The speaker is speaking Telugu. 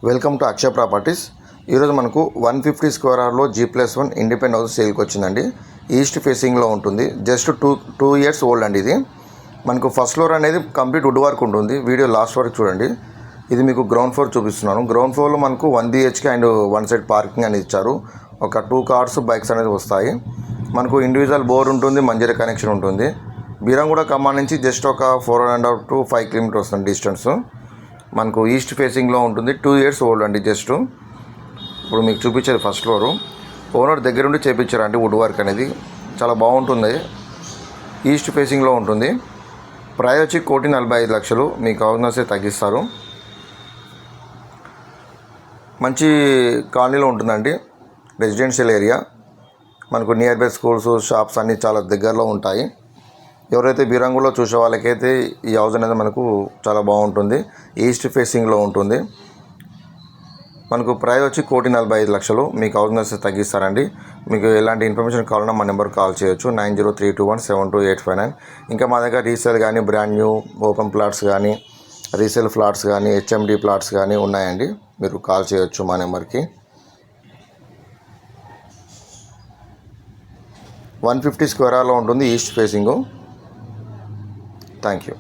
Welcome to Akshaya properties. ఈరోజు మనకు 150 స్క్వేర్ యార్డ్లో G+1 ఇండిపెండెంట్ హౌస్ సేల్కి వచ్చిందండి. ఈస్ట్ ఫేసింగ్లో ఉంటుంది. జస్ట్ టూ ఇయర్స్ ఓల్డ్ అండి. ఇది మనకు ఫస్ట్ ఫ్లోర్ అనేది కంప్లీట్ వుడ్ వర్క్ ఉంటుంది. వీడియో లాస్ట్ వరకు చూడండి. ఇది మీకు గ్రౌండ్ ఫ్లోర్ చూపిస్తున్నాను. గ్రౌండ్ ఫ్లోర్లో మనకు 1 BHK అండ్ 1 సైడ్ పార్కింగ్ అనేది ఇచ్చారు. ఒక 2 కార్స్ బైక్స్ అనేది వస్తాయి. మనకు ఇండివిజువల్ బోర్ ఉంటుంది, మంజీరా కనెక్షన్ ఉంటుంది. బీరంగూడ ఖమ్మం నుంచి జస్ట్ ఒక 4.5 to 5 కిలోమీటర్స్ వస్తుంది డిస్టెన్స్. మనకు ఈస్ట్ ఫేసింగ్లో ఉంటుంది. 2 ఇయర్స్ ఓల్డ్ అండి. జస్ట్ ఇప్పుడు మీకు చూపించేది ఫస్ట్ ఫ్లోరు. ఓనర్ దగ్గర ఉండి చేయించారండి. వుడ్ వర్క్ అనేది చాలా బాగుంటుంది. ఈస్ట్ ఫేసింగ్లో ఉంటుంది. ప్రైస్ వచ్చి 1,45,00,000. మీకు అవసరం తగ్గిస్తారు. మంచి కాలనీలో ఉంటుందండి. Residential area. మనకు నియర్ బై స్కూల్స్, షాప్స్ అన్నీ చాలా దగ్గరలో ఉంటాయి. ఎవరైతే బీరంగూడలో చూసే వాళ్ళకైతే ఈ హౌస్ అనేది మనకు చాలా బాగుంటుంది. ఈస్ట్ ఫేసింగ్లో ఉంటుంది. మనకు ప్రైస్ వచ్చి 1,45,00,000. మీకు హౌస్ తగ్గిస్తారండి. మీకు ఎలాంటి ఇన్ఫర్మేషన్ కావాలన్నా మా నెంబర్ కాల్ చేయొచ్చు. 9032172859. ఇంకా మా దగ్గర రీసేల్ కానీ, బ్రాండ్ న్యూ ఓపెన్ ప్లాట్స్ కానీ, రీసేల్ ఫ్లాట్స్ కానీ, HMD ప్లాట్స్ కానీ ఉన్నాయండి. మీరు కాల్ చేయొచ్చు మా నెంబర్కి. 150 స్క్వేర్ యార్డ్లో ఉంటుంది. East facing. Thank you.